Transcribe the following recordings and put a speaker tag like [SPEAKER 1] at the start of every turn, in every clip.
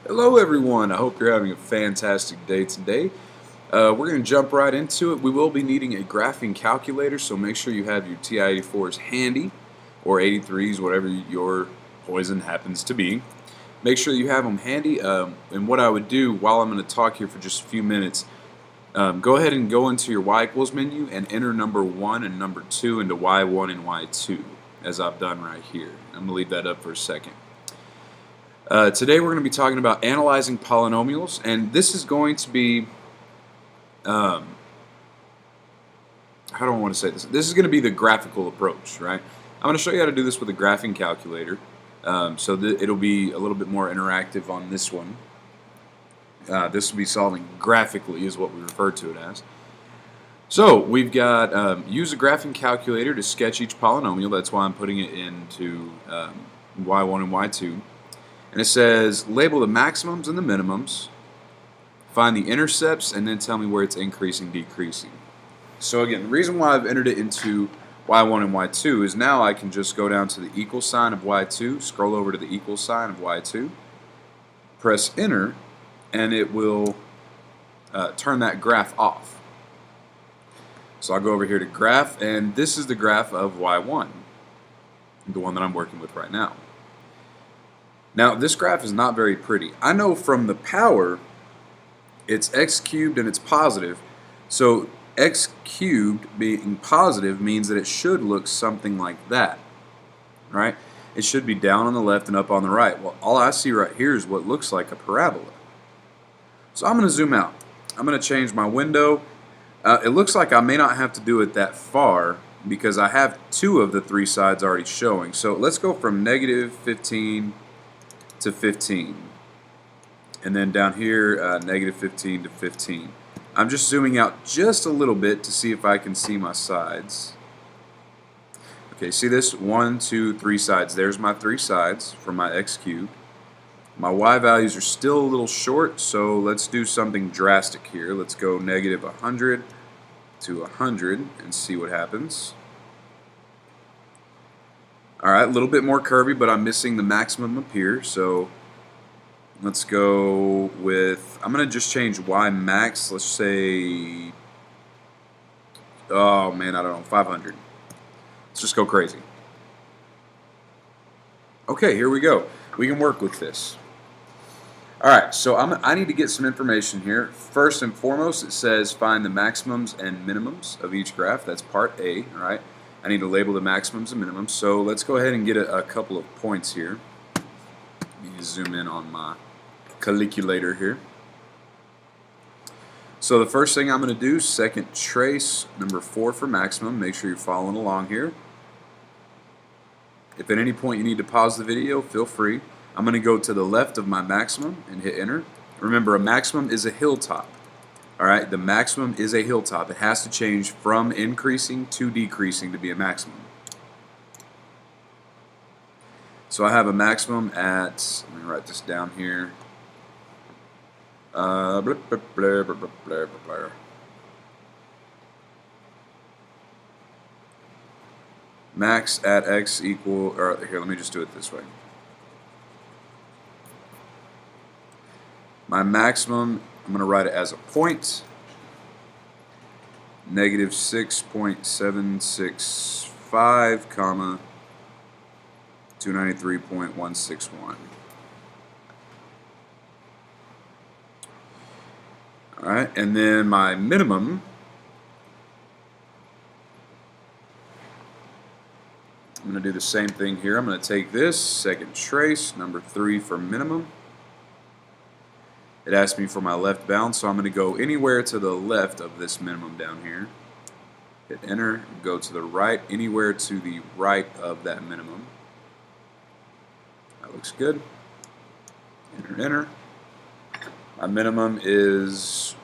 [SPEAKER 1] Hello everyone, I hope you're having a fantastic day today. We're going to jump right into it. We will be needing a graphing calculator, so make sure you have your TI-84s handy, or 83s, whatever your poison happens to be. Make sure you have them handy, and what I would do while I'm going to talk here for just a few minutes, go ahead and go into your Y equals menu and enter number 1 and number 2 into Y1 and Y2, as I've done right here. I'm going to leave that up for a second. Today we're going to be talking about analyzing polynomials, and this is going to be, how do I want to say this? This is going to be the graphical approach, right? I'm going to show you how to do this with a graphing calculator, so that it'll be a little bit more interactive on this one. This will be solving graphically is what we refer to it as. So we've got use a graphing calculator to sketch each polynomial. That's why I'm putting it into Y1 and Y2. And it says label the maximums and the minimums, find the intercepts, and then tell me where it's increasing, decreasing. So again, the reason why I've entered it into Y1 and Y2 is now I can just go down to the equal sign of Y2, scroll over to the equal sign of Y2, press enter, and it will turn that graph off. So I'll go over here to graph, and this is the graph of Y1, the one that I'm working with right now. Now, this graph is not very pretty. I know from the power, it's x cubed and it's positive. So x cubed being positive means that it should look something like that, right? It should be down on the left and up on the right. Well, all I see right here is what looks like a parabola. So I'm going to zoom out. I'm going to change my window. It looks like I may not have to do it that far because I have 2 of the 3 sides already showing. So let's go from negative 15 to 15, and then down here negative 15 to 15. I'm just zooming out just a little bit to see if I can see my sides. Okay, see this? 1, 2, 3 sides. There's my 3 sides for my x cubed. My y values are still a little short, so let's do something drastic here. Let's go negative 100 to 100 and see what happens. Alright, a little bit more curvy, but I'm missing the maximum up here, so let's go with, I'm going to just change y max, let's say, oh man, I don't know, 500. Let's just go crazy. Okay, here we go. We can work with this. Alright, so I need to get some information here. First and foremost, it says find the maximums and minimums of each graph. That's part A, right? I need to label the maximums and minimums. So let's go ahead and get a couple of points here. Let me zoom in on my calculator here. So the first thing I'm going to do, second trace, number 4 for maximum. Make sure you're following along here. If at any point you need to pause the video, feel free. I'm going to go to the left of my maximum and hit enter. Remember, a maximum is a hilltop. Alright, the maximum is a hilltop. It has to change from increasing to decreasing to be a maximum. So I have a maximum at, let me write this down here. Max at x equal, or here, let me just do it this way. My maximum, I'm going to write it as a point, negative 6.765, comma, 293.161. Alright, and then my minimum, I'm going to do the same thing here. I'm going to take this, second trace, number 3 for minimum. It asked me for my left bound, so I'm going to go anywhere to the left of this minimum down here. Hit enter, go to the right, anywhere to the right of that minimum. That looks good. Enter, enter. My minimum is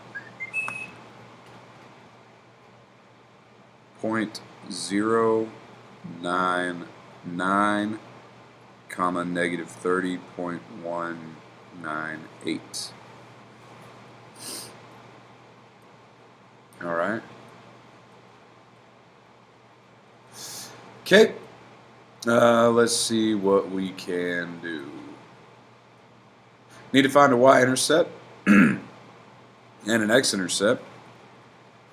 [SPEAKER 1] 0.099, comma, negative 30.198. Alright. Okay. Let's see what we can do. Need to find a y-intercept and an x-intercept.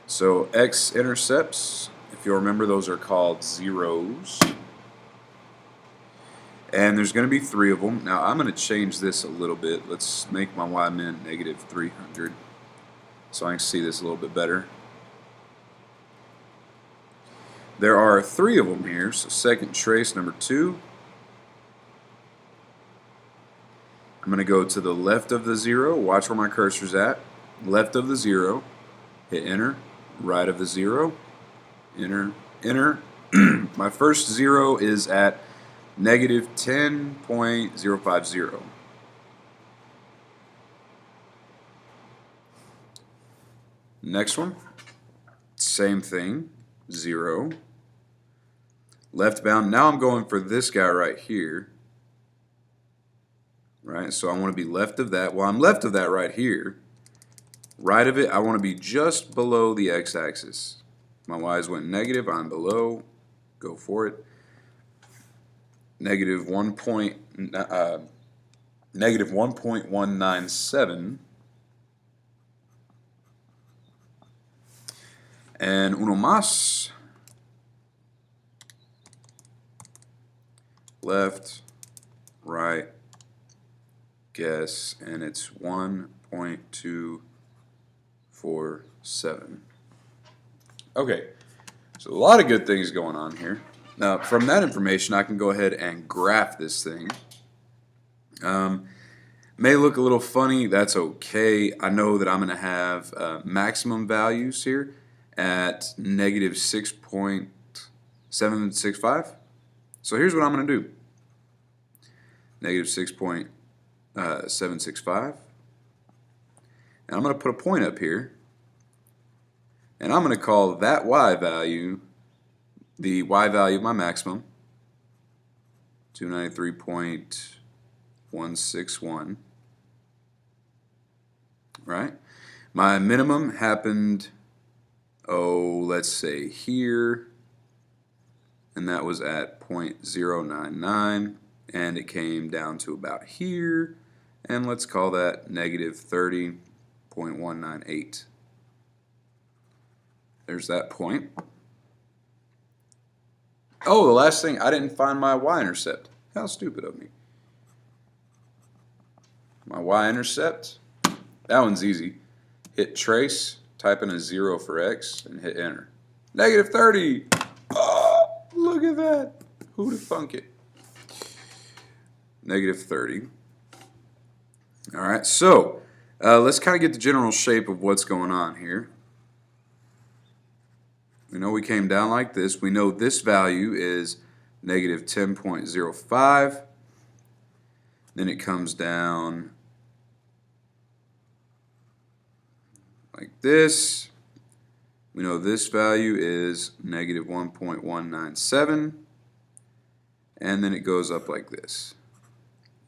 [SPEAKER 1] So x-intercepts, if you'll remember, those are called zeros. And there's going to be 3 of them. Now I'm going to change this a little bit. Let's make my y-min negative 300 so I can see this a little bit better. There are 3 of them here, so second trace number 2. I'm going to go to the left of the 0. Watch where my cursor's at. Left of the 0. Hit enter. Right of the 0. Enter. Enter. My first 0 is at negative 10.050. Next one. Same thing. 0. Left bound. Now I'm going for this guy right here. Right, so I want to be left of that. Well, I'm left of that right here. Right of it, I want to be just below the x-axis. My y's went negative, I'm below. Go for it. Negative 1.197. And uno más. Left, right, guess, and it's 1.247. Okay, so a lot of good things going on here. Now, from that information, I can go ahead and graph this thing. May look a little funny. That's okay. I know that I'm going to have maximum values here at negative 6.765. So here's what I'm going to do. Negative 6.765. And I'm going to put a point up here. And I'm going to call that y value the y value of my maximum, 293.161. Right? My minimum happened, let's say here, and that was at 0.099, and it came down to about here, and let's call that negative 30.198. There's that point. Oh, the last thing, I didn't find my y-intercept. How stupid of me. My y-intercept, that one's easy. Hit trace, type in a 0 for x, and hit enter. Negative 30. Oh, look at that. Who'd have thunk it? Negative 30. All right, so let's kind of get the general shape of what's going on here. We know we came down like this. We know this value is negative 10.05. Then it comes down like this. We know this value is negative 1.197. And then it goes up like this.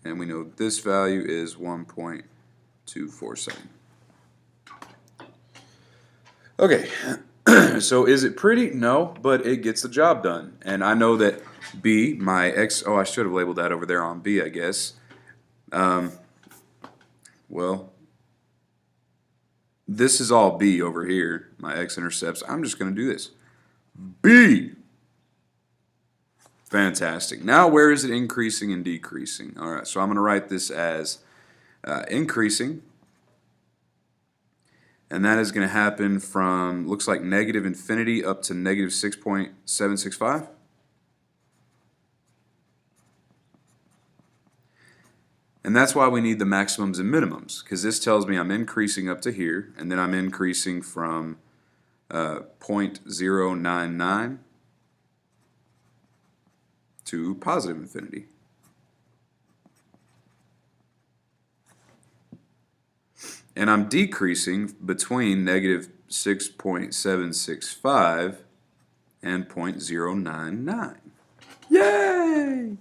[SPEAKER 1] And we know this value is 1.247. Okay. So is it pretty? No, but it gets the job done. And I know that B, my x, I should have labeled that over there on B, I guess. Well, this is all B over here, my x-intercepts. I'm just going to do this. B! Fantastic. Now where is it increasing and decreasing? All right, so I'm going to write this as increasing. And that is going to happen from, looks like negative infinity up to negative 6.765. And that's why we need the maximums and minimums, because this tells me I'm increasing up to here, and then I'm increasing from 0.099 to positive infinity. And I'm decreasing between negative 6.765 and 0.099. Yay!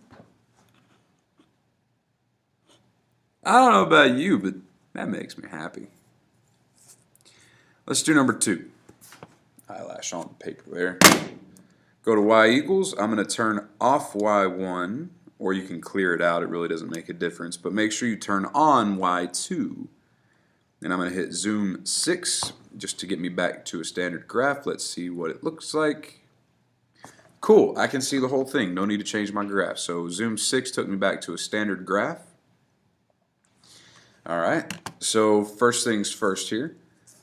[SPEAKER 1] I don't know about you, but that makes me happy. Let's do number 2. Eyelash on the paper there. Go to y equals. I'm going to turn off y1 or you can clear it out. It really doesn't make a difference. But make sure you turn on Y2. And I'm going to hit zoom 6 just to get me back to a standard graph. Let's see what it looks like. Cool, I can see the whole thing. No need to change my graph. So zoom 6 took me back to a standard graph. Alright, so first things first here.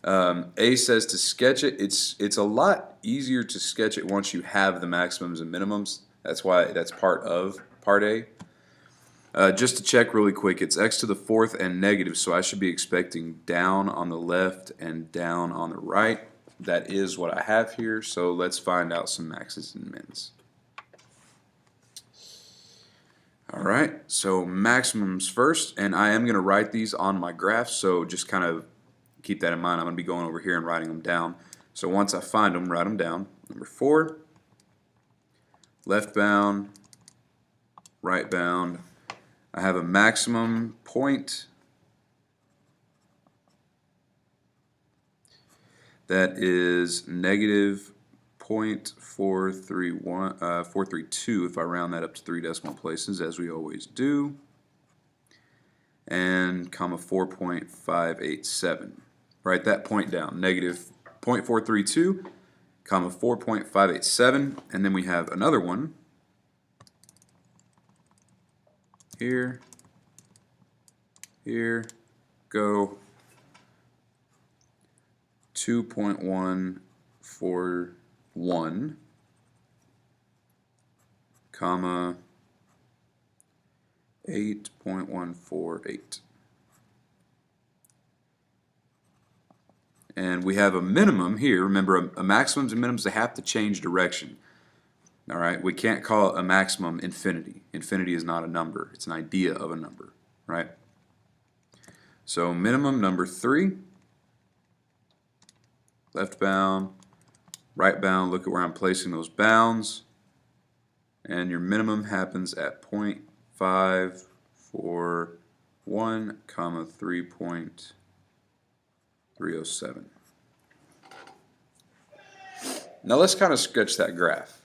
[SPEAKER 1] A says to sketch it. It's a lot easier to sketch it once you have the maximums and minimums. That's why that's part of part A. Just to check really quick, it's x to the 4th and negative, so I should be expecting down on the left and down on the right. That is what I have here, so let's find out some maxes and mins. Alright, so maximums first, and I am going to write these on my graph, so just kind of keep that in mind. I'm going to be going over here and writing them down. So once I find them, write them down. Number 4, left bound, right bound. I have a maximum point that is negative 0.432 if I round that up to 3 decimal places, as we always do, and comma 4.587. Write that point down, negative 0.432 comma 4.587, and then we have another one here, go 2.141, comma 8.148. And we have a minimum here. Remember, a maximums and minimums, they have to change direction. All right, we can't call it a maximum infinity. Infinity is not a number. It's an idea of a number, right? So minimum number 3, left bound, right bound. Look at where I'm placing those bounds. And your minimum happens at 0.541, comma 3.307. Now let's kind of sketch that graph.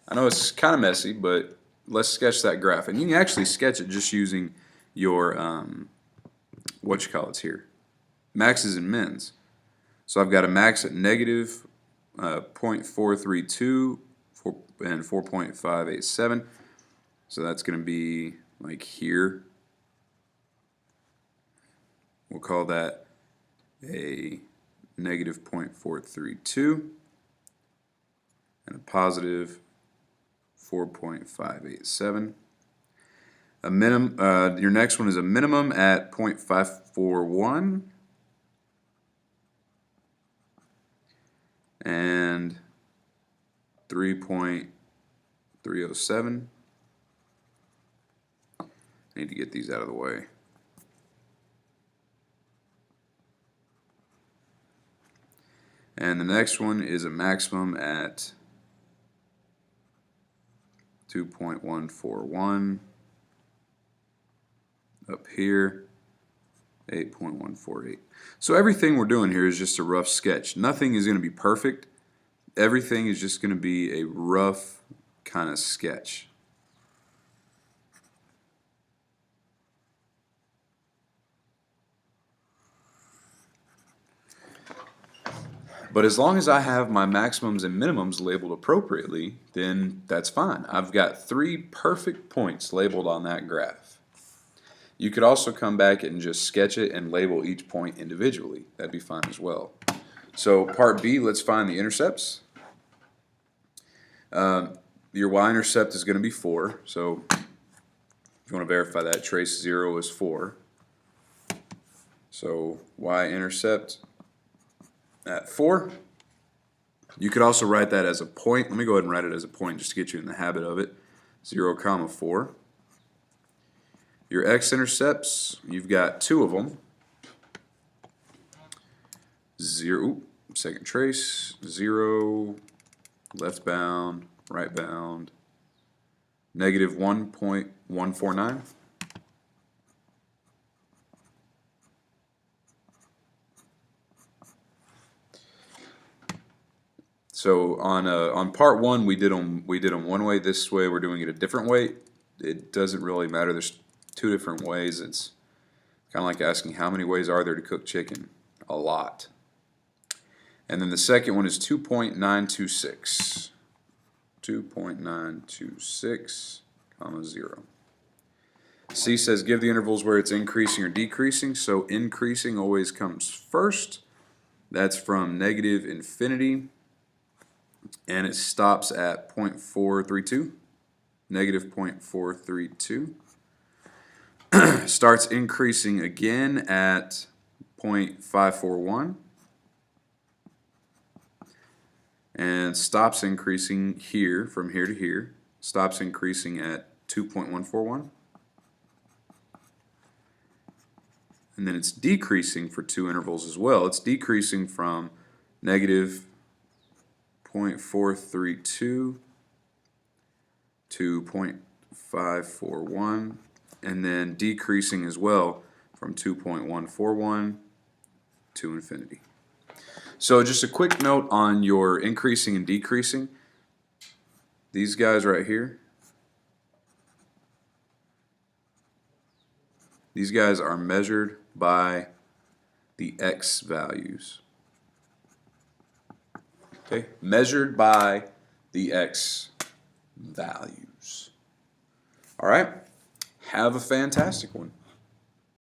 [SPEAKER 1] I know it's kind of messy, but let's sketch that graph. And you can actually sketch it just using your, here, maxes and mins. So I've got a max at negative 0.432 and 4.587. So that's going to be like here. We'll call that a negative 0.432 and a positive 4.587. A minimum. Your next one is a minimum at 0.541 and 3.307. I need to get these out of the way. And the next one is a maximum at 2.141, up here 8.148. So everything we're doing here is just a rough sketch. Nothing is going to be perfect. Everything is just going to be a rough kind of sketch. But as long as I have my maximums and minimums labeled appropriately, then that's fine. I've got 3 perfect points labeled on that graph. You could also come back and just sketch it and label each point individually. That'd be fine as well. So part B, let's find the intercepts. Your y-intercept is going to be 4. So if you want to verify that, trace 0 is 4. So y-intercept at 4. You could also write that as a point. Let me go ahead and write it as a point just to get you in the habit of it. 0, comma 4. Your x-intercepts, you've got 2 of them. 0, second trace, 0, left bound, right bound, negative 1.149. So on part one we did them one way. This way we're doing it a different way. It doesn't really matter. There's two different ways. It's kind of like asking how many ways are there to cook chicken? A lot. And then the second one is 2.926. 2.926, comma 0. C says give the intervals where it's increasing or decreasing. So increasing always comes first. That's from negative infinity. And it stops at 0.432. Negative 0.432. Starts increasing again at 0.541. And stops increasing here, from here to here. Stops increasing at 2.141. And then it's decreasing for two intervals as well. It's decreasing from negative 0.432 to 0.541, and then decreasing as well from 2.141 to infinity. So just a quick note on your increasing and decreasing. These guys right here, these guys are measured by the x values. Okay, measured by the x values. All right, have a fantastic one.